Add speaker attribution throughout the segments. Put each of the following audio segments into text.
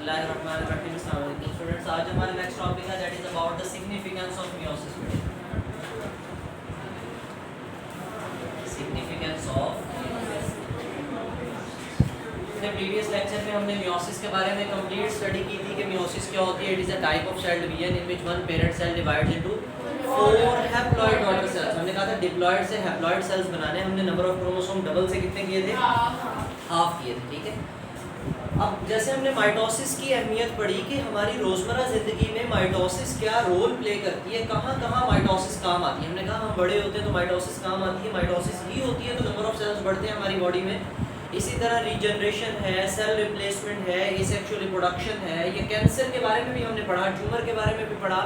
Speaker 1: बिस्मिल्लाहिर्रहमानिर्रहीम। अस्सलाम वालेकुम स्टूडेंट्स, आज हमारा नेक्स्ट टॉपिक है that is about the significance of meiosis. Significance of previous lecture में हमने मियोसिस के बारे में कंप्लीट स्टडी की थी कि मियोसिस क्या होती है। It is a type of cell division in which one parent cell divides into 4 haploid daughter cells. हमने कहा था डिप्लॉइड से हैप्लॉइड सेल्स बनाने। हमने नंबर ऑफ क्रोमोसोम डबल से कितने किए थे? हाफ किए थे, ठीक है। अब जैसे हमने माइटोसिस की अहमियत पढ़ी कि हमारी रोज़मर्रा ज़िंदगी में माइटोसिस क्या रोल प्ले करती है, कहाँ कहाँ माइटोसिस काम आती है। हमने कहा हम बड़े होते हैं तो माइटोसिस काम आती है, माइटोसिस ही होती है तो नंबर ऑफ सेल्स बढ़ते हैं हमारी बॉडी में। इसी तरह रीजनरेशन है, सेल रिप्लेसमेंट है, एसेक्सुअल रिप्रोडक्शन है। ये कैंसर के बारे में भी हमने पढ़ा, ट्यूमर के बारे में भी पढ़ा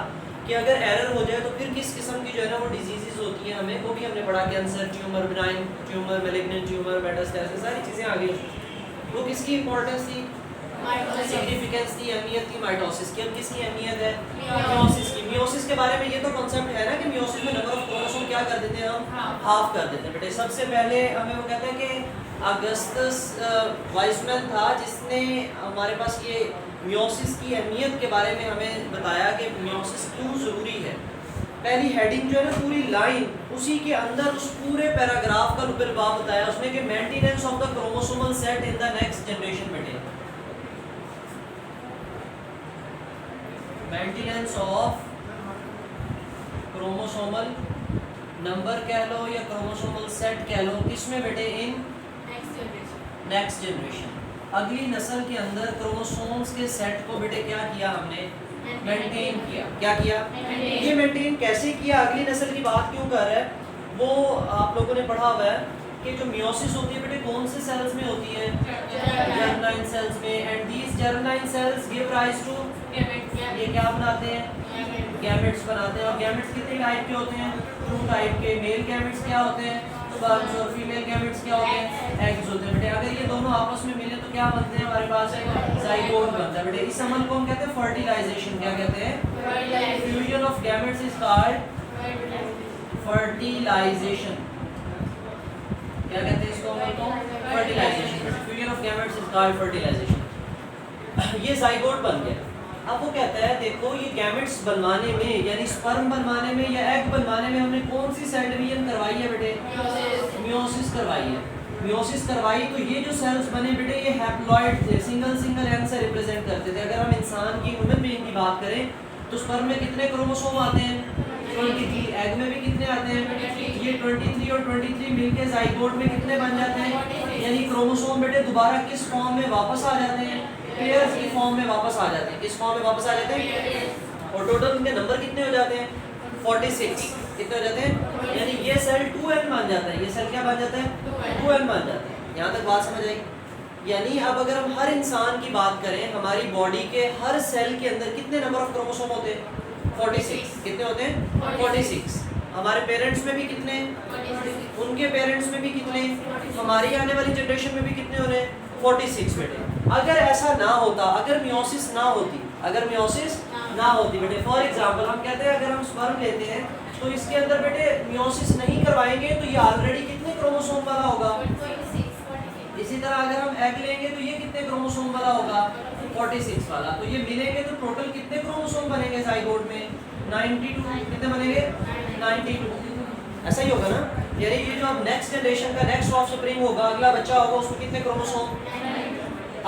Speaker 1: कि अगर एरर हो जाए तो फिर किस किस्म की जो है ना वो डिजीज़ होती हैं हमें, वो भी हमने पढ़ा। Cancer, tumour, benign tumour, malignant tumour, metastasis, सारी चीज़ें आ गई। वो किसकी इंपॉर्टेंस थी? सिग्निफिकेंस थी, अहमियत थी माइटोसिस की। अब किसकी अहमियत है? मियोसिस की। मियोसिस के बारे में ये तो कॉन्सेप्ट है ना कि मियोसिस में नंबर ऑफ क्रोमोसोम क्या कर देते हैं हम? हाफ कर देते हैं। बेटे सबसे पहले हमें वो कहते हैं कि अगस्टस वाइसमैन था जिसने हमारे पास ये मियोसिस की अहमियत के बारे में हमें बताया कि मियोसिस क्यों ज़रूरी है। पहली हेडिंग जो है ना पूरी लाइन, उसी के अंदर उस पूरे पैराग्राफ का लुबलबाब बताया उसने कि maintenance of the chromosomal set in the next generation. बेटे मेंटेनेंस ऑफ क्रोमोसोमल नंबर कह लो या क्रोमोसोमल सेट कह लो, किसमें बेटे? In next generation. अगली नस्ल के अंदर क्रोमोसोम्स के सेट को बेटे क्या किया हमने? मेंटेन किया। क्या किया? ये मेंटेन कैसे किया? अगली नस्ल की बात क्यों कर रहा है वो आप लोगों ने पढ़ा हुआ है कि जो मियोसिस होती है बेटे कौन से सेल्स में होती है? जर्मनाइन सेल्स में। And these germline cells give rise to, ये क्या बनाते हैं? गैमेट्स बनाते हैं। और गैमेट्स कितने टाइप के होते हैं? 2 टाइप के। मेल गैमेट्स क्या होते हैं? स्पर्म्स। और फीमेल गैमेट्स क्या होते हैं? एग्स होते हैं। बेटे अगर ये दोनों आपस में मिले तो क्या बनते हैं? हमारे पास जाइगोट बनता है। बेटे इस अमल को हम कहते हैं फर्टिलाइजेशन। क्या कहते हैं? Fusion of gametes is called fertilisation. क्या कहते हैं इसको? अमल को fertilisation. Fusion of gametes is called fertilisation. ये जाइगोट बन गया। अब वो कहता है देखो ये गैमेट्स बनवाने में यानी स्पर्म बनवाने में या एग बनवाने में हमने कौन सी सेल डिवीजन करवाई है बेटे? मियोसिस करवाई है। मियोसिस करवाई तो ये जो सेल्स बने बेटे ये हैप्लॉइड थे, सिंगल सिंगल एंड से रिप्रेजेंट करते थे। अगर हम इंसान की ह्यूमन बीइंग की बात करें तो स्पर्म में कितने क्रोमोसोम आते हैं? 23। एग में भी कितने आते हैं? ये 23 और 23 मिलके जाइगोट में कितने बन जाते हैं? यानी क्रोमोसोम बेटे दोबारा किस फॉर्म में वापस आ जाते हैं? पेयर्स की फॉर्म में वापस आ जाते हैं। किस फॉर्म में वापस आ जाते हैं? और टोटल उनके नंबर कितने हो जाते हैं? 46। कितने हो जाते हैं? यानी ये सेल 2n बन जाता है। ये सेल क्या बन जाता है? 2n बन जाता है। यहाँ तक बात समझ आई? यानी अब अगर हम हर इंसान की बात करें हमारी बॉडी के हर सेल के अंदर कितने नंबर ऑफ क्रोमोसोम होते हैं? 46। कितने होते हैं? 46। हमारे पेरेंट्स में भी कितने? उनके पेरेंट्स में भी कितने? हमारी आने वाली जनरेशन में भी कितने हो रहे हैं? 46 बेटे। अगर ऐसा ना होता, अगर मियोसिस ना होती, अगर मियोसिस ना होती बेटे, फॉर एग्जांपल हम कहते हैं अगर हम स्पर्म लेते हैं तो इसके अंदर बेटे मियोसिस नहीं करवाएंगे तो ये ऑलरेडी कितने क्रोमोसोम वाला होगा? इसी तरह अगर हम एग लेंगे तो ये कितने क्रोमोसोम वाला होगा? 46 वाला। तो ये मिलेंगे तो टोटल कितने क्रोमोसोम बनेंगे जाइगोट में? 92। कितने बनेंगे? 92। ऐसा ही होगा ना? यानी ये जो अब नेक्स्ट जनरेशन का नेक्स्ट ऑफस्प्रिंग होगा, अगला बच्चा होगा, उसको कितने क्रोमोसोम?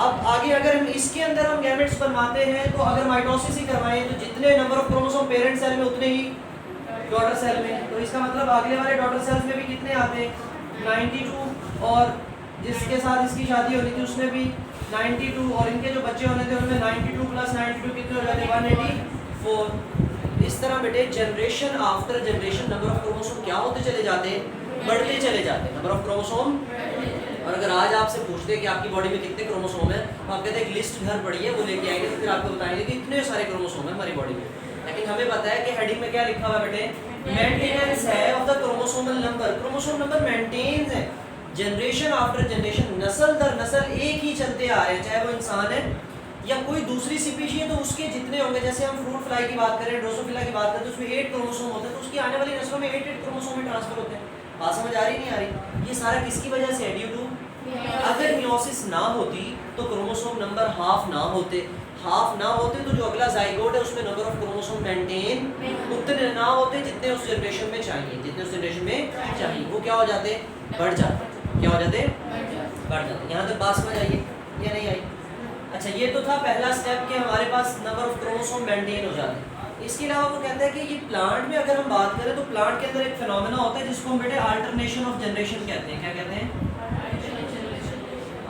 Speaker 1: अब आगे अगर हम इसके अंदर हम गैमेट्स बनवाते हैं तो अगर माइटोसिस ही करवाएं तो जितने number of chromosome parent cell में उतने ही डॉटर सेल में। तो इसका मतलब अगले वाले डॉटर सेल्स में भी कितने आते हैं? 92। और जिसके साथ इसकी शादी होनी थी उसमें भी 92। और इनके जो बच्चे होने थे उनमें 92 प्लस 92 कितने हो जाते? 184। इस तरह बेटे generation after generation number of chromosome क्या होते चले जाते? बढ़ते चले जाते नंबर ऑफ क्रोमोसोम। और अगर आज आपसे पूछते हैं कि आपकी बॉडी में कितने क्रोमोसोम है तो आप कहते हैं एक लिस्ट घर पड़ी है, वो लेके आएंगे तो फिर आपको बताएंगे कि इतने सारे क्रोमोसोम है हमारी बॉडी में। लेकिन हमें पता है कि हेडिंग में क्या लिखा हुआ है बेटे? मेंटेनेंस है of the chromosomal number. Chromosome number maintains है जनरेशन आफ्टर जनरेशन, नस्ल दर नस्ल एक ही चलते आ रहे हैं, चाहे वो इंसान है या कोई दूसरी स्पीशी है तो उसके जितने होंगे। जैसे हम फ्रूट फ्लाई की बात करें, ड्रोसोफिला की बात करें तो उसमें 8 क्रोमोसोम होते हैं, तो उसकी आने वाली नस्लों में 8 क्रोमोसोम में ट्रांसफर होते हैं। बात समझ आ रही नहीं आ रही? ये सारा किसकी वजह से है? ड्यू टू, अगर मियोसिस ना होती तो क्रोमोसोम नंबर हाफ ना होते तो जो अगला जाइगोट है उसमें नंबर ऑफ क्रोमोसोम मेंटेन उतने ना होते जितने उस जनरेशन में चाहिए, वो क्या हो जाते, बढ़ जाते, क्या हो जाते, बढ़ जाते। यहाँ तक बात समझ आइए या नहीं आई? अच्छा, ये तो था पहला स्टेप कि हमारे पास नंबर ऑफ क्रोमोसोम मेंटेन हो जाते हैं। इसके अलावा वो कहता है कि ये प्लांट में अगर हम बात करें तो प्लांट के अंदर एक फिनोमेना होता है जिसको हम बेटे अल्टरनेशन ऑफ जनरेशन कहते हैं। क्या कहते हैं?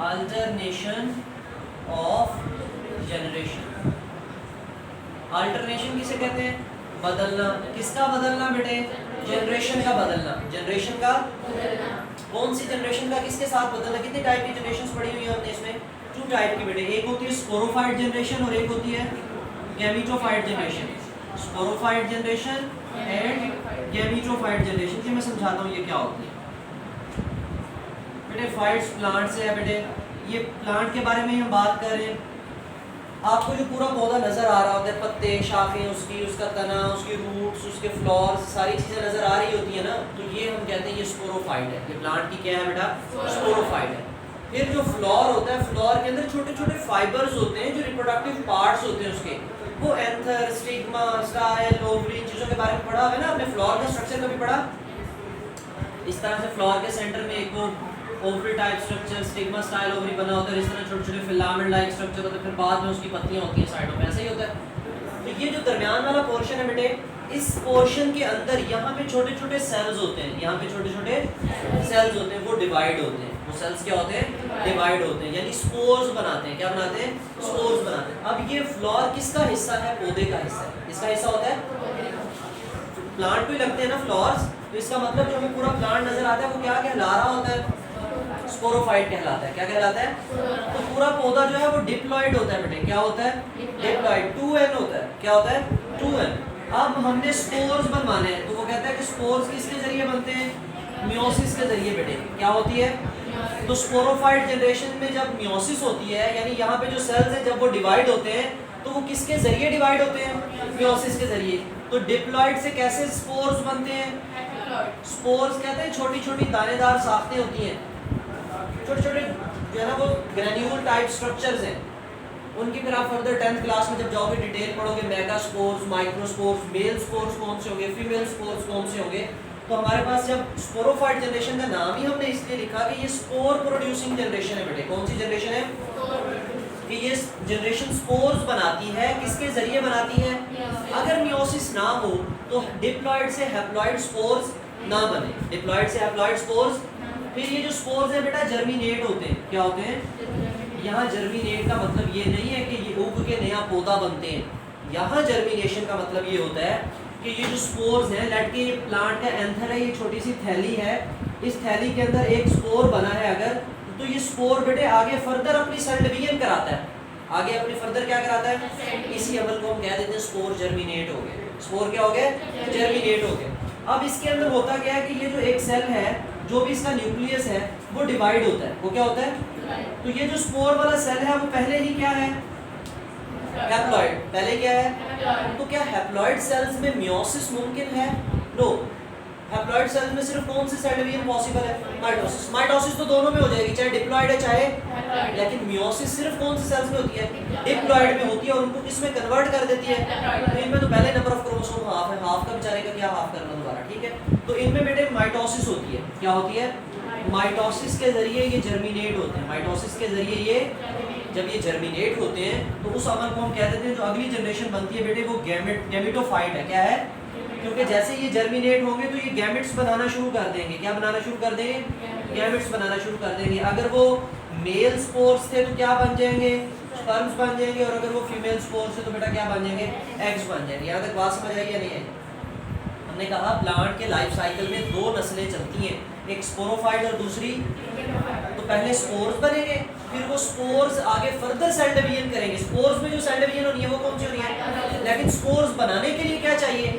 Speaker 1: Alternation of generation. अल्टरनेशन किसे कहते हैं? बदलना। किसका बदलना बेटे? जनरेशन का बदलना। जनरेशन का कौन सी जनरेशन का किसके साथ बदलना? कितने टाइप की जनरेशंस पढ़ी हुई है हमने इसमें? 2 टाइप की बेटे। एक होती है स्पोरोफाइट जनरेशन और एक होती है gametophyte generation. Sporophyte generation and gametophyte generation. ये मैं समझाता हूँ ये क्या होती है बेटे। फाइट्स प्लांट से है बेटे। ये प्लांट के बारे में हम बात कर रहे हैं। आपको जो पूरा पौधा नजर आ रहा होता है, पत्ते, शाखें उसकी, उसका तना, उसकी रूट्स, उसके फ्लावर्स, सारी चीजें नजर आ रही होती है ना, तो ये हम कहते हैं ये स्पोरोफाइट है। ये प्लांट की क्या है बेटा? स्पोरोफाइट है। फिर जो फ्लावर होता है, फ्लावर के अंदर छोटे छोटे फाइबर्स होते हैं जो रिप्रोडक्टिव पार्ट्स होते हैं उसके, वो एंथर, स्टिग्मा, स्टाइल, ओवरी, इन चीजों के बारे में पढ़ा है ना आपने? फ्लावर का स्ट्रक्चर कभी पढ़ा? इस तरह से फ्लावर के सेंटर में एक वो ovary type structure, stigma style ovary बना होता है। इस तरह छोटे छोटे फिलामेंट लाइक स्ट्रक्चर होता है। फिर बाद में उसकी पत्तियां होती हैं साइडों में, ऐसा ही होता है। तो ये जो दरमियान वाला पोर्शन है बेटे, इस पोर्शन के अंदर यहाँ पे छोटे छोटे सेल्स होते हैं। यहाँ पे छोटे छोटे सेल्स होते हैं, वो डिवाइड होते हैं। वो सेल्स क्या होते हैं? डिवाइड होते हैं, यानी स्पोर्स बनाते हैं। क्या बनाते हैं? स्पोर्स बनाते हैं। अब ये फ्लावर किसका हिस्सा है? पौधे का हिस्सा है। किसका हिस्सा होता है? प्लांट पे लगते हैं ना फ्लावर्स, तो इसका मतलब जो हमें पूरा प्लांट नजर आता है वो क्या कहला रहा होता है? स्पोरोफाइट कहलाता है। क्या कहलाता है? तो पूरा पौधा जो है वो डिप्लॉइड होता है बेटे। क्या होता है? डिप्लॉइड। 2n होता है। क्या होता है? 2n। अब हमने स्पोर्स बनवाने हैं, तो वो कहता है कि स्पोर्स किसके जरिए बनते हैं? मियोसिस के जरिए बेटे। क्या होती है? तो स्पोरोफाइट जनरेशन में जब मियोसिस होती है, यानी यहाँ पे जो सेल्स हैं जब वो डिवाइड होते हैं, तो वो किसके जरिए डिवाइड होते हैं? मियोसिस के जरिए। तो डिप्लॉइड से कैसे स्पोर्स बनते हैं? स्पोर्स कहते हैं छोटी छोटी दानेदार साख्तें होती हैं, छोटे छोटे जो है ना वो ग्रेन्यूल टाइप स्ट्रक्चर्स हैं। उनकी फिर आप फर्दर 10th क्लास में जब जाओगे डिटेल पढ़ोगे, मेगास्पोर्स, माइक्रोस्पोर्स, मेल स्पोर्स कौन से होंगे, फीमेल स्पोर्स कौन से होंगे। तो हमारे पास जब स्पोरोफाइट जनरेशन का नाम ही हमने इसलिए लिखा कि ये स्पोर प्रोड्यूसिंग जनरेशन है बेटे। कौन सी जनरेशन है? कि ये जनरेशन स्पोर्स बनाती है। किसके जरिए बनाती है? अगर मियोसिस ना हो तो डिप्लॉइड से हैप्लॉइड स्पोर्स ना बने। डिप्लॉइड से हैप्लॉइड स्पोर्स। फिर ये जो स्पोर्स है बेटा जर्मिनेट होते हैं। क्या होते हैं? यहाँ जर्मिनेट का मतलब ये नहीं है कि ये उग के नया पौधा बनते हैं। यहाँ जर्मिनेशन का मतलब ये होता है कि ये जो स्पोर्स हैं, लेट के ये प्लांट का एंथर है, ये छोटी सी थैली है, इस थैली के अंदर एक स्पोर बना है अगर, तो ये स्पोर बेटे आगे फर्दर अपनी सेल डिवीजन कराता है। आगे अपनी फर्दर क्या कराता है? इसी अमल को हम कह देते हैं स्पोर जर्मिनेट हो गए। स्पोर क्या हो गए? जर्मिनेट हो गए। अब इसके अंदर होता क्या है कि ये जो एक सेल है, जो भी इसका न्यूक्लियस है, वो डिवाइड होता है। वो क्या होता है? तो ये जो स्पोर वाला सेल है वो पहले ही क्या है? हैप्लॉइड। पहले क्या है? तो क्या हैप्लॉइड सेल्स में मियोसिस मुमकिन है? नो। हैप्लॉइड सेल्स में सिर्फ कौन सी सेल डिवीजन पॉसिबल है? माइटोसिस। माइटोसिस तो दोनों में हो जाएगी, चाहे डिप्लॉइड है चाहे, लेकिन मियोसिस सिर्फ कौन सी सेल्स में होती है? डिप्लॉइड में होती है, और उनको किसमें कन्वर्ट कर देती है? तो इनमें तो पहले नंबर ऑफ क्रोमोसोम हाफ है, हाफ का बेचारे का क्या हाफ करना दोबारा, ठीक है। तो इनमें बेटे माइटोसिस होती है। क्या होती है? माइटोसिस के जरिए ये जर्मिनेट होते हैं। माइटोसिस के जरिए ये जब ये जर्मिनेट होते हैं तो उस अमल को हम कह देते हैं, जो अगली जनरेशन बनती है बेटे वो गैमेटोफाइट है। क्या है? क्योंकि जैसे ये जर्मिनेट होंगे तो ये गैमेट्स बनाना शुरू कर देंगे। क्या बनाना शुरू कर देंगे? गैमेट्स बनाना शुरू कर देंगे। अगर वो मेल स्पोर्स थे तो क्या बन जाएंगे? स्पर्म्स बन जाएंगे। और अगर वो फीमेल स्पोर्स थे तो बेटा क्या बन जाएंगे? एग्स बन जाएंगे। यहाँ तक बात समझ आई या नहीं आई? हमने कहा प्लांट के लाइफ साइकिल में 2 नस्लें चलती हैं, एक स्पोरोफाइट और दूसरी, तो पहले स्पोर्स बनेंगे, फिर वो स्पोर्स आगे फर्दर सेल डिवीजन करेंगे। स्पोर्स में जो सेल डिवीजन होनी है वो कौन सी होनी है? लेकिन स्पोर्स बनाने के लिए क्या चाहिए?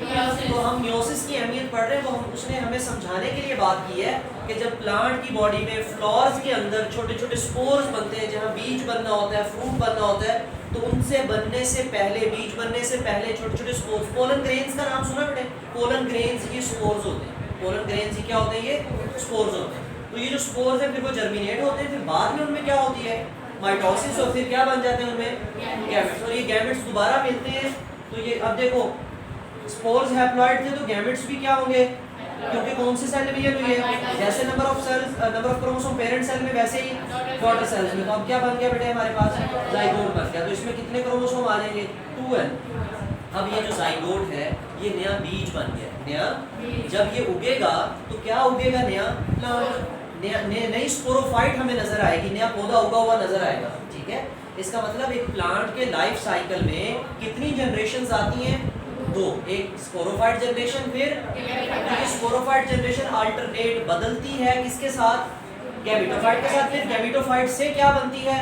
Speaker 1: तो हम मियोसिस की अहमियत पढ़ रहे हैं, तो उसने हमें समझाने के लिए बात की है कि जब प्लांट की बॉडी में फ्लावर्स के अंदर छोटे छोटे स्पोर्स बनते हैं, जहाँ बीज बनना होता है, फ्रूट बनना होता है, तो उनसे बनने से पहले, बीज बनने से पहले छोटे छोटे स्पोर्स, पोलन ग्रेन्स का नाम सुना बेटे? पोलन ग्रेन्स ये स्पोर्स होते हैं। पोलन ग्रेन्स क्या होते हैं? ये स्पोर्स होते हैं। तो ये जो स्पोर्स हैं फिर वो जर्मिनेट होते हैं, फिर बाद में उनमें क्या होती है? माइटोसिस और फिर क्या बन जाते हैं उनमें गैमेट्स, और ये गैमेट्स दोबारा मिलते हैं। तो ये अब देखो स्पोर्स हैप्लॉइड थे तो गैमेट्स भी क्या होंगे, क्योंकि कौन सी सेल डिवीजन हुई है, जैसे number of chromosome parent cell में वैसे ही डॉटर सेल्स में। तो अब क्या बन गया बेटे हमारे पास जाइगोट बन गया। तो इसमें कितने क्रोमोसोम आ जाएंगे 2n। अब ये जो जाइगोट है ये नया बीज बन गया, नया जब ये उगेगा तो क्या उगेगा, नया प्लांट, नई स्पोरोफाइट हमें नजर आएगी, नया पौधा उगा हुआ नजर आएगा। ठीक है, इसका मतलब एक प्लांट के लाइफ साइकिल में कितनी जनरेशंस आती हैं, 2, एक स्पोरोफाइट जनरेशन, फिर स्पोरोफाइट जनरेशन अल्टरनेट बदलती है किसके साथ, गैमेटोफाइट के साथ, फिर गैमेटोफाइट से क्या बनती है।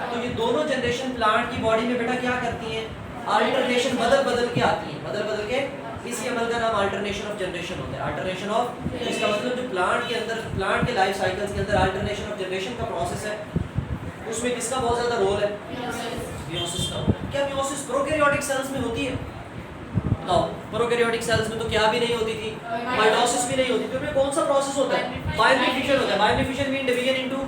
Speaker 1: तो ये दोनों जनरेशन प्लांट की बॉडी में बेटा क्या करती हैं, अल्टरनेशन बदल के आती है, बदल के। इसी अमल का नाम अल्टरनेशन ऑफ जनरेशन होता है, अल्टरनेशन ऑफ। तो इसका मतलब जो प्लांट के अंदर, प्लांट के लाइफ साइकिल्स के अंदर अल्टरनेशन ऑफ जनरेशन का प्रोसेस है, उसमें किसका बहुत ज्यादा रोल है, मियोसिस का। क्या मियोसिस प्रोकैरियोटिक सेल्स में होती है, बताओ। प्रोकैरियोटिक सेल्स में तो क्या भी नहीं होती थी, माइटोसिस भी नहीं होती। तो इसमें कौन सा प्रोसेस होता है, बाइनरी फिशन होता है। Binary fission mean division into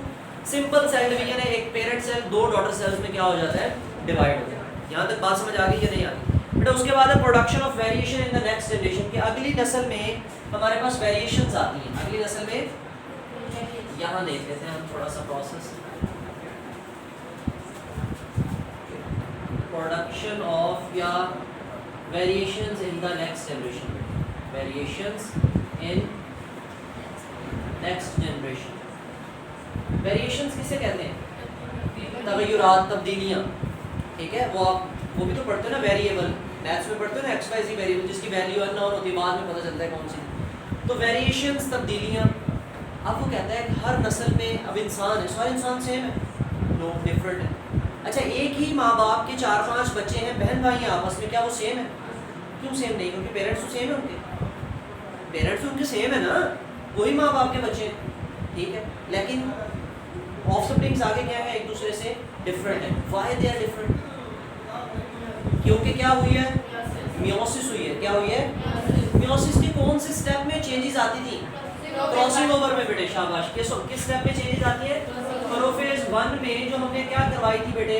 Speaker 1: simple cell division है, एक पेरेंट सेल 2 डॉटर सेल्स में क्या हो जाता है, डिवाइड हो जाता है। यहाँ तक बात समझ आ गई या नहीं आ गई बेटा। उसके बाद है production of variation in the next generation, की अगली नस्ल में हमारे पास वेरिएशंस आती हैं। अगली नस्ल में यहाँ देख लेते हैं हम थोड़ा सा प्रोसेस, प्रोडक्शन ऑफ या variations in the next generation, variations in next generation. Variations किसे कहते हैं, तगय्युरात, तब्दीलियाँ। ठीक है, वो भी तो पढ़ते हो ना, वेरिएबल मैथ्स में पढ़ते हो ना, एक्स वाई ज़ेड वेरिएबल जिसकी वैल्यू अननोन होती है, बाद में पता चलता है कौन सी। तो वेरिएशंस, तब्दीलियाँ। अब वो कहता है कि हर नस्ल में, अब इंसान है, सारे इंसान सेम है, नो डिफरेंट है। अच्छा, एक ही माँ बाप के 4-5 बच्चे हैं, बहन भाई हैं आपस में, क्या वो सेम है, क्यों सेम नहीं, क्योंकि पेरेंट्स तो सेम है, उनके पेरेंट्स उनके सेम है ना, वही माँ बाप के बच्चे हैं। ठीक है, लेकिन ऑफस्प्रिंग्स आगे क्या है, एक दूसरे से डिफरेंट है। व्हाई दे आर डिफरेंट, क्योंकि क्या हुई है, मियोसिस हुई है। क्या हुई है, मियोसिस के कौन से स्टेप में चेंजेस आती थी, क्रॉसिंग ओवर में बेटे, शाबाश। किस स्टेप में चेंजेस आती है, प्रोफेज 1 में जो हमने क्या करवाई थी बेटे,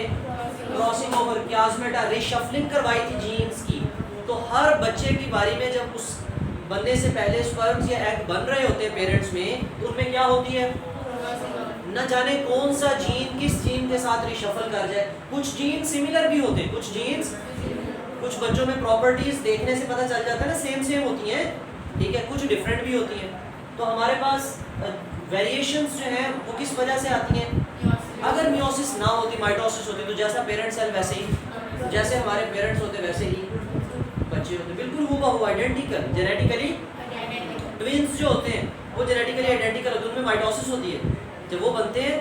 Speaker 1: क्रॉसिंग ओवर, प्लाज्मेटा रिशफलिंग करवाई थी जीन्स की। तो हर बच्चे की बारी में जब उस बनने से पहले स्पर्म्स या एग बन रहे होते हैं पेरेंट्स में, तो उनमें क्या होती है, न जाने कौन सा जीन किस जीन के साथ रिशफल कर जाए। कुछ जीन सिमिलर भी होते हैं, कुछ जीन्स, कुछ बच्चों में प्रॉपर्टीज देखने से पता चल जाता है ना, सेम होती हैं। ठीक है, कुछ डिफरेंट भी होती हैं। तो हमारे पास वेरिएशंस जो हैं वो किस वजह से आती हैं, अगर मियोसिस ना होती, माइटोसिस होती, तो जैसा पेरेंट सेल वैसे ही, जैसे हमारे पेरेंट्स होते वैसे ही बच्चे होते, बिल्कुल हूबहू आइडेंटिकल। जेनेटिकली ट्विंस जो होते हैं वो जेनेटिकली आइडेंटिकल होते हैं, उनमें माइटोसिस होती है। जब वो बनते हैं,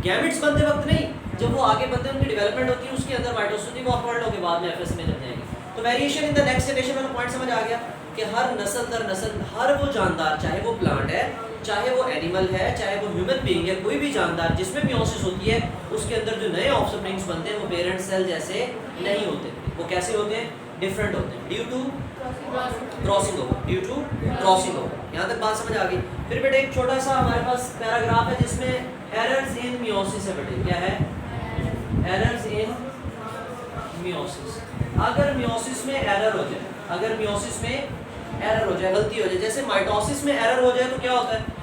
Speaker 1: गैमेट्स बनते वक्त नहीं, जब वो आगे बनते हैं, उनकी डेवलपमेंट होती है, उसके अंदर माइटोसिस होती है, वो अपवर्ड होकर बाद में एफएस में जब जाएंगे। तो variation in the next generation में पॉइंट समझ आ गया कि हर नस्ल दर नस्ल, हर वो जानदार, चाहे वो प्लांट है, चाहे वो एनिमल है, चाहे वो ह्यूमन बीइंग है, कोई भी जानदार जिसमें मियोसिस होती है, उसके अंदर जो नए ऑफस्प्रिंग्स बनते हैं वो पेरेंट सेल जैसे नहीं होते। वो कैसे होते हैं, डिफरेंट होते हैं, due to crossing over, due to crossing over. यहाँ तक बात समझ आ गई। फिर बेटे एक छोटा सा हमारे पास पैराग्राफ है जिसमें एरर्स इन मियोसिस है। बेटे क्या है, एरर्स इन मियोसिस। अगर मियोसिस में एरर हो जाए, अगर मियोसिस में एरर हो जाए, गलती हो जाए, जैसे माइटोसिस में एरर हो जाए तो क्या होता है,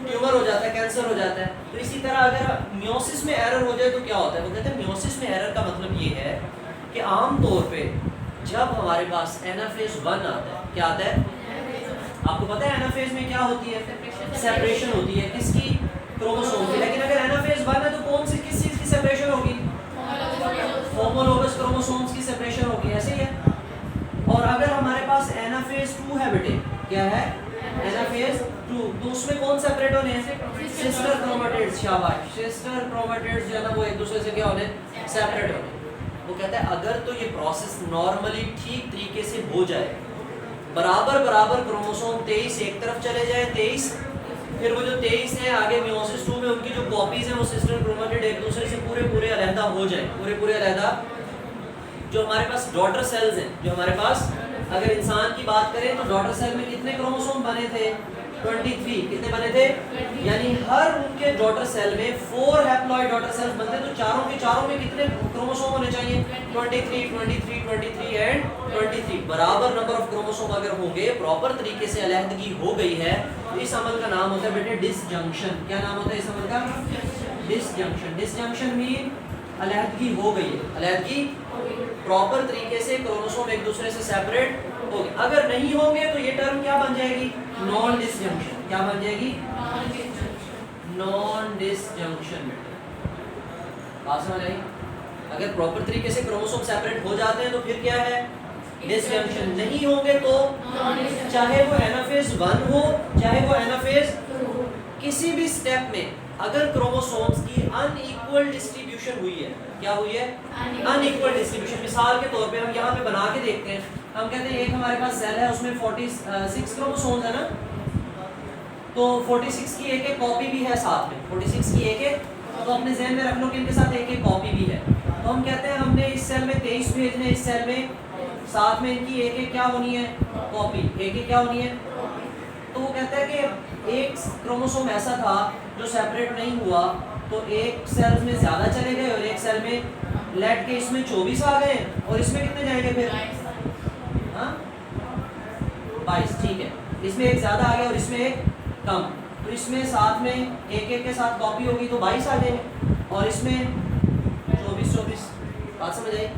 Speaker 1: ट्यूमर हो जाता है, कैंसर हो जाता है। तो इसी तरह अगर मियोसिस में एरर हो जाए तो क्या होता है, वो कहते हैं मियोसिस में एरर का मतलब ये है कि आम तौर पे जब हमारे पास एनाफेज 1 आता है, क्या आता है, आपको पता है एनाफेज में क्या होती है, सेपरेशन होती है, किसकी, क्रोमोसोम की। लेकिन अगर एनाफेज 1 है तो कौन सी, किस चीज़ की सेपरेशन होगी, होमोलोगस क्रोमोसोम्स की सेपरेशन होगी, ऐसे ही है। और अगर हमारे पास एनाफेज 2 है बेटे, क्या है, एनाफेज 2, तो उसमें कौन सेपरेट होने हैं, सिस्टर क्रोमेटिड्स। शाबाश, सिस्टर क्रोमेटिड्स जो है ना वो एक दूसरे से क्या होने, सेपरेट होने। वो कहता है अगर तो ये प्रोसेस नॉर्मली ठीक तरीके से हो जाए, बराबर क्रोमोसोम 23 एक तरफ चले जाए, 23, फिर वो जो 23 है आगे मियोसिस 2 में उनकी जो कॉपीज हैं वो सिस्टर क्रोमेटिड एक दूसरे से पूरे अलहदा हो जाए, पूरे अलहदा। जो हमारे पास डॉटर सेल्स हैं, जो हमारे पास, अगर इंसान की बात करें तो डॉटर सेल में कितने क्रोमोसोम बने थे, 23 कितने बने थे, यानी हर उनके डॉटर सेल में 4 हैप्लॉइड डॉटर सेल्स बनते हैं, तो चारों के चारों में कितने क्रोमोसोम होने चाहिए, 23 23 23 एंड 23, बराबर नंबर ऑफ क्रोमोसोम अगर होंगे, प्रॉपर तरीके से अलहदगी हो गई है, तो इस अमल का नाम होता है बेटे डिसजंक्शन। क्या नाम होता है इस अमल का, डिसजंक्शन। डिसजंक्शन मीन अलहदगी हो गई है, अलहदगी प्रॉपर तरीके से क्रोमोसोम एक दूसरे से सेपरेट हो गए। अगर नहीं होंगे तो ये टर्म क्या बन जाएगी, नॉन डिसजंक्शन। क्या बन जाएगी, नॉन डिसजंक्शन। बात समझ आई, अगर प्रॉपर तरीके से क्रोमोसोम सेपरेट हो जाते हैं तो फिर क्या है, डिसजंक्शन। नहीं होंगे तो चाहे वो एनाफेज 1 हो चाहे वो एनाफेज, किसी भी स्टेप में अगर क्रोमोसोम्स की अनइक्वल डिस्ट्रीब्यूशन हुई है, क्या हुई है, अनइक्वल डिस्ट्रीब्यूशन। मिसाल के तौर पे हम यहाँ पे बना के देखते हैं, हम कहते हैं एक हमारे पास सेल है, उसमें 46 क्रोमोसोम्स है ना, तो 46 की एक एक कॉपी भी है साथ में, 46 की एक एक, तो अपने ज़हन में रख लो कि इनके साथ एक एक कॉपी भी है। तो हम कहते हैं हमने इस सेल में 23 भेजने, इस सेल में साथ में इनकी एक एक क्या होनी है, कॉपी, एक एक क्या होनी है। तो वो कहता है कि एक क्रोमोसोम ऐसा था जो सेपरेट नहीं हुआ, तो एक सेल में ज़्यादा चले गए और एक सेल में लेट के इसमें 24 आ गए, और इसमें कितने जाएंगे फिर, हाँ 22, ठीक है, इसमें एक ज़्यादा आ गया और इसमें एक कम, तो इसमें साथ में एक एक के साथ कॉपी होगी तो 22 आ जाएंगे, और इसमें 24। बात समझ आई।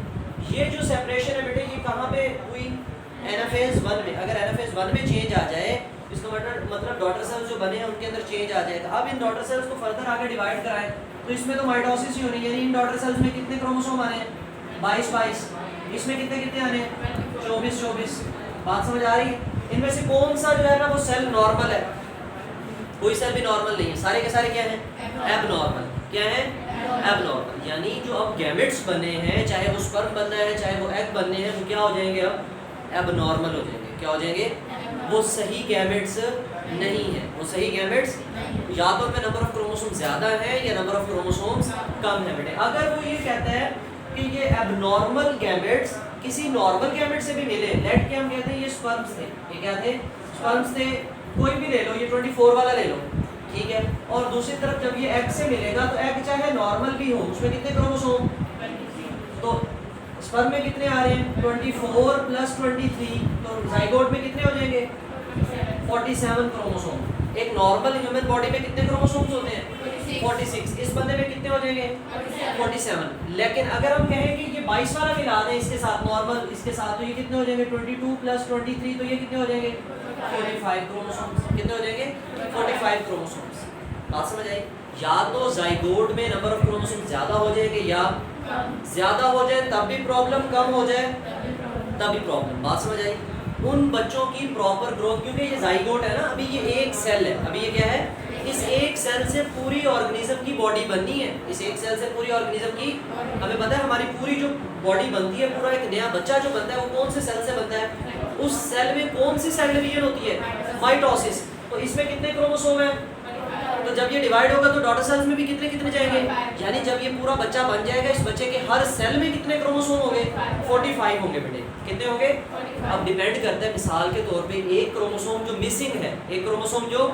Speaker 1: ये जो सेपरेशन है बेटे, ये कहाँ पे हुई, एनाफेज 1 में। अगर एनाफेज 1 में चेंज आ जाए, इसका मतलब डॉटर सेल्स जो बने हैं उनके अंदर चेंज आ जाएगा। अब इन डॉटर सेल्स को फर्दर आगे डिवाइड कराएं तो इसमें तो माइटोसिस ही होनी है, यानी इन डॉटर सेल्स में कितने क्रोमोसोम आने हैं, 22, इसमें कितने कितने आने हैं, 24। बात समझ आ रही है। इनमें से कौन सा जो है ना वो सेल नॉर्मल है, कोई सेल भी नॉर्मल नहीं है, सारे के सारे क्या हैं, एबनॉर्मल। क्या है, एबनॉर्मल। यानी जो अब गैमेट्स बने हैं, चाहे वो स्पर्म बनना है चाहे वो एग बनने हैं, वो क्या हो जाएंगे, अब एबनॉर्मल हो जाएंगे। क्या हो जाएंगे, वो सही गैमेट्स नहीं है, वो सही गैमेट्स, या तो उनमें नंबर ऑफ क्रोमोसोम ज़्यादा है या नंबर ऑफ क्रोमोसोम्स कम है बेटे। अगर वो ये कहता है कि ये एबनॉर्मल गैमेट्स किसी नॉर्मल गैमेट से भी मिले, लेट के हम कहते हैं ये स्पर्म्स थे, ये क्या थे, स्पर्म्स थे, कोई भी ले लो, ये 24 वाला ले लो, ठीक है, और दूसरी तरफ जब ये एग से मिलेगा तो एग चाहे नॉर्मल भी हो, उसमें कितने क्रोमोसोम, तो स्पर्म में कितने आ रहे हैं, 24 प्लस 23, तो जाइगोट में कितने हो जाएंगे, 47 क्रोमोसोम। एक नॉर्मल ह्यूमन बॉडी में कितने क्रोमोसोम्स होते हैं, 46। इस बंदे में कितने हो जाएंगे, 47। लेकिन अगर हम कहें कि ये 22 वाला मिला दें इसके साथ, नॉर्मल इसके साथ, तो ये कितने हो जाएंगे, 22 प्लस 23, तो ये कितने हो जाएंगे, 45 क्रोमोसोम्स। कितने हो जाएंगे, 45 क्रोमोसोम्स। बात समझ आई। या तो जाइगोट में नंबर ऑफ क्रोमोसोम ज़्यादा हो जाएंगे, या ज़्यादा हो जाए तब भी प्रॉब्लम, कम हो जाए तब भी प्रॉब्लम। बात समझ आई। उन बच्चों की प्रॉपर ग्रोथ, क्योंकि ये जाइगोट है ना, अभी ये एक सेल है, अभी ये क्या है, इस एक सेल से पूरी ऑर्गेनिज्म की बॉडी बननी है, इस एक सेल से पूरी ऑर्गेनिज्म की, हमें पता है हमारी पूरी जो बॉडी बनती है, पूरा एक नया बच्चा जो बनता है वो कौन से सेल से बनता है, उस सेल में कौन सी सेल डिवीजन होती है, माइटोसिस। तो इसमें कितने क्रोमोसोम है, तो जब ये डिवाइड होगा तो डॉटर सेल्स में भी कितने कितने जाएंगे, यानी जब ये पूरा बच्चा बन जाएगा, इस बच्चे के हर सेल में कितने क्रोमोसोम होंगे, 45 होंगे बेटे। कितने होंगे, अब डिपेंड करता है, मिसाल के तौर पे एक क्रोमोसोम जो मिसिंग है, एक क्रोमोसोम जो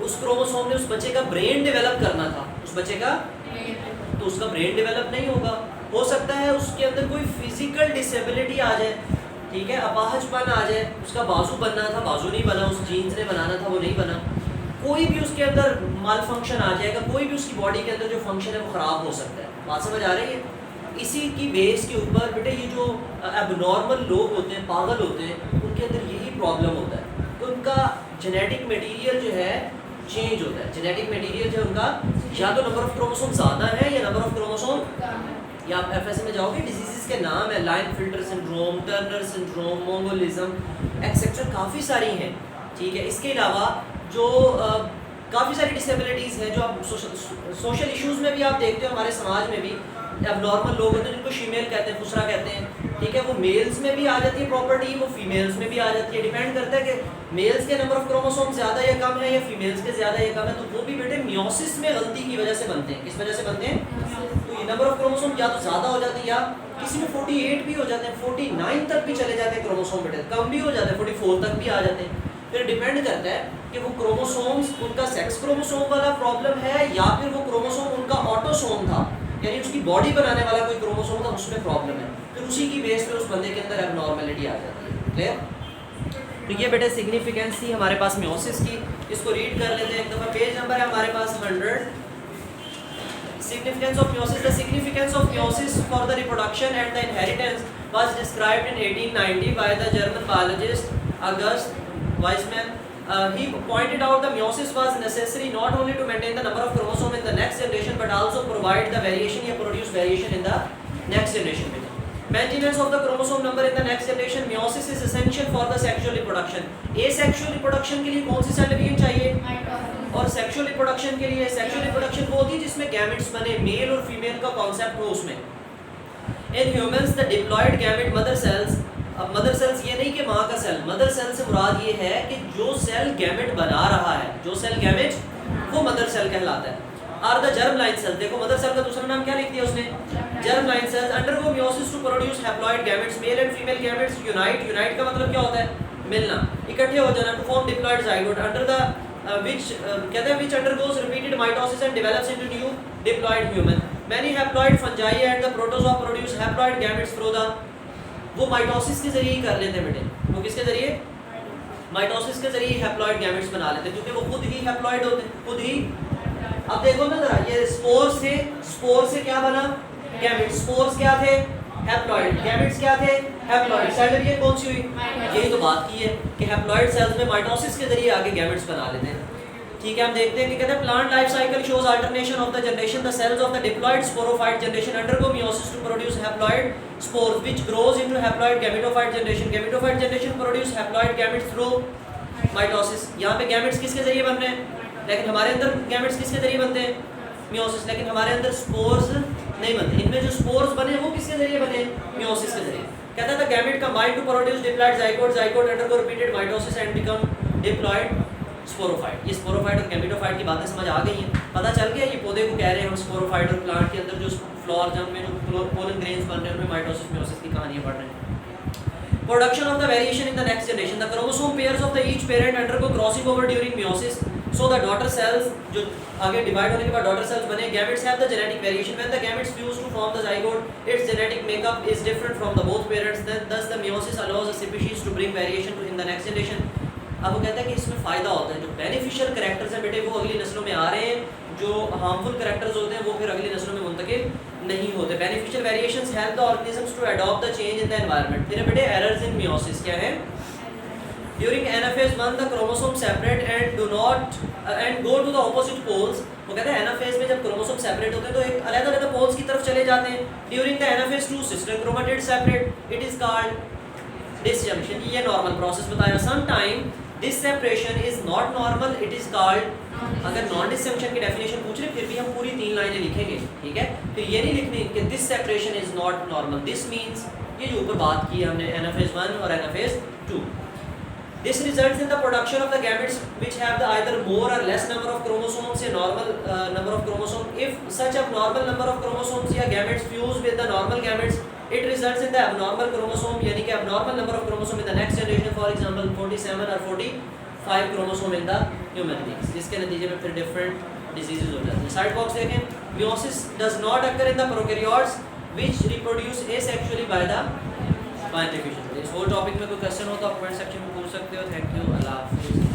Speaker 1: उस क्रोमोसोम ने उस बच्चे का ब्रेन डेवलप करना था, उस बच्चे का, तो उसका ब्रेन डेवलप नहीं होगा। हो सकता है उसके अंदर कोई फिजिकल डिसेबिलिटी आ जाए, ठीक है, अपाहजपन आ जाए, उसका बाजू बनना था, बाजू नहीं बना, उस जीन्स ने बनाना था, वो नहीं बना, कोई भी उसके अंदर माल फंक्शन आ जाएगा, कोई भी उसकी बॉडी के अंदर जो फंक्शन है वो ख़राब हो सकता है। बात समझ आ रही है। इसी की बेस के ऊपर बेटे ये जो एबनॉर्मल लोग होते हैं, पागल होते हैं, उनके अंदर यही प्रॉब्लम होता है, तो उनका जेनेटिक मटेरियल जो है चेंज होता है। जेनेटिक मटेरियल जो उनका, या तो नंबर ऑफ क्रोमोसोम ज़्यादा है या नंबर ऑफ क्रोमोसोम, या आप एफएसए में जाओगे, डिजीज़ के नाम है, Klinefelter syndrome, Turner syndrome, mongolism etcetera, काफ़ी सारी हैं, ठीक है। इसके अलावा जो काफ़ी सारी डिसेबिलिटीज़ हैं जो आप सोशल इश्यूज़ में भी आप देखते हो, हमारे समाज में भी अब नॉर्मल लोग होते हैं जिनको फीमेल कहते हैं, खुसरा कहते हैं, ठीक है, वो मेल्स में भी आ जाती है प्रॉपर्टी, वो फीमेल्स में भी आ जाती है। डिपेंड करता है कि मेल्स के नंबर ऑफ क्रोमोसोम ज़्यादा या कम है, या फीमेल्स के ज़्यादा या कम है, तो वो भी बेटे मियोसिस में गलती की वजह से बनते हैं। किस वजह से बनते हैं, तो ये नंबर ऑफ क्रोमोसोम या तो ज़्यादा हो जाती है, या किसी में 48 भी हो जाते हैं, 49 तक भी चले जाते हैं क्रोमोसोम बेटे, कम भी हो जाते हैं, 44 तक भी आ जाते हैं। फिर डिपेंड करता है कि वो क्रोमोसोम्स उनका सेक्स क्रोमोसोम वाला प्रॉब्लम है या फिर वो क्रोमोसोम उनका ऑटोसोम था, यानी उसकी बॉडी बनाने वाला कोई क्रोमोसोम था, उसमें प्रॉब्लम है, फिर उसी की बेस पे उस बंदे के अंदर एबनॉर्मेलिटी आ जाती है। क्लियर? तो ये बेटे सिग्निफिकेंस थी हमारे पास मियोसिस की। इसको रीड कर लेते हैं एक दफ़ा। पेज नंबर है हमारे पास 100। Significance of meiosis. The significance of meiosis for the reproduction and the inheritance was described in 1890 by the German biologist August Weismann. He pointed out that meiosis was necessary not only to maintain the number of chromosomes in the next generation but also provide the variation or produce variation in the next generation. Maintenance of the chromosome number in the next generation. Meiosis is essential for the sexual reproduction. Asexual reproduction के लिए कौन सी cell division चाहिए? और sexual reproduction के लिए, sexual reproduction वो होती है जिसमें गैमेट्स बने, मेल और फीमेल का कॉन्सेप्ट हो उसमें। In humans the diploid gamete mother cells, अब मदर सेल्स ये नहीं कि माँ का सेल, मदर सेल से मुराद ये है कि जो सेल गैमेट बना रहा है, जो सेल गैमेट, वो मदर सेल कहलाता है। Are the germ line cell, देखो मदर सेल का दूसरा नाम क्या लिख दिया उसने, germ line cells. Undergo meiosis to produce haploid gametes, male and female gametes unite, unite का मतलब क्या होता है, मिलना, इकट्ठे हो जाना, to form diploid zygote under the कहते हैं which undergoes repeated mitosis and develops into new diploid human. Many haploid fungi and the protozoa produce haploid gametes through the, वो माइटोसिस के जरिए ही कर लेते हैं बेटे, वो किसके जरिए, माइटोसिस के जरिए हैप्लॉइड गैमेट्स बना लेते हैं, क्योंकि वो खुद ही हैप्लॉइड होते हैं, खुद ही। अब देखो ना जरा, ये स्पोर्स थे, स्पोर से क्या बना, गैमेट्स, स्पोर्स क्या थे, हैप्लॉइड, गैमेट्स क्या थे, हैप्लॉइड, सेल डिवीजन कौन सी हुई, यही तो बात की है कि हैप्लॉइड सेल्स में माइटोसिस के जरिए आगे गैमेट्स बना लेते हैं। ठीक है, हम देखते हैं कि कहते हैं plant life cycle shows alternation of the generation, the cells of the diploid sporophyte generation undergo meiosis to produce haploid spores which grows into haploid gametophyte generation, gametophyte generation produce haploid gametes through mitosis. यहाँ पे gametes किसके जरिए बन रहे हैं, लेकिन हमारे अंदर गैमेट्स किसके जरिए बनते हैं, मियोसिस, लेकिन हमारे अंदर स्पोर्स नहीं बनते। इनमें जो स्पोर्स बने वो किसके जरिए बने, मियोसिस के जरिए। कहता था gamete combine to produce diploid zygote, zygote undergo repeated mitosis and become diploid sporophyte. ये स्पोरोफाइट और गैमेटोफाइट की बातें समझ आ गई हैं, पता चल गया ये पौधे को कह रहे हैं हम स्पोरोफाइट, और प्लांट के अंदर जो फ्लोर जम में जो पोलन ग्रेन्स बन रहे हैं उनमें माइटोसिस मियोसिस की कहानियां पढ़ रहे हैं। Production of the variation in the next generation, the chromosome pairs of the each parent undergo crossing over during meiosis, so the daughter cells, जो आगे डिवाइड होने के बाद डॉटर सेल्स बने, gametes have the genetic variation, when the gametes fuse to form the zygote its genetic makeup is different from the both parents, then thus the meiosis allows a species to bring variation in the next generation। अब वो कहता है कि इसमें फ़ायदा होता है, जो बेनिफिशियल कैरेक्टर्स हैं बेटे वो अगली नस्लों में आ रहे हैं, जो हार्मफुल कैरेक्टर्स होते हैं वो फिर अगली नस्लों में मुंतकिल नहीं होते। Beneficial variations help the organisms to adopt the change in the environment. फिर बेटे एरर्स इन मियोसिस क्या है, during anaphase 1 the chromosome separate and do not and go to the opposite poles. वो कहते हैं एनाफेज में जब क्रोमोसोम सेपरेट होते हैं तो एक अलग-अलग पोल्स की तरफ चले जाते हैं। During the anaphase 2 sister chromatid separate, it is called disjunction, ये नॉर्मल प्रोसेस बताया। Some time this separation is not normal, it is called, अगर नॉन डिसजंक्शन की डेफिनेशन पूछ रहे फिर भी हम पूरी 3 लाइनें लिखेंगे, ठीक है, फिर ये नहीं लिखनी कि this separation is not normal, this means ये जो ऊपर बात की है हमने एनाफेज 1 और anaphase 2। This results in the production of the gametes which have the either more or less number of chromosomes, a normal number of chromosomes. If such abnormal number of chromosomes या gametes fuse with the normal gametes, it results in the abnormal chromosome, यानी कि abnormal number of chromosome in the next generation, for example 47 or 45 chromosome in the human beings, जिसके नतीजे में फिर different diseases हो जाते हैं। साइड बॉक्स देखें, meiosis does not occur in the prokaryotes which reproduce asexually by the diffusion। इस whole topic में कोई क्वेश्चन हो तो आप कमेंट सेक्शन में पूछ सकते हो। थैंक यू, अल्लाह हाफिज़।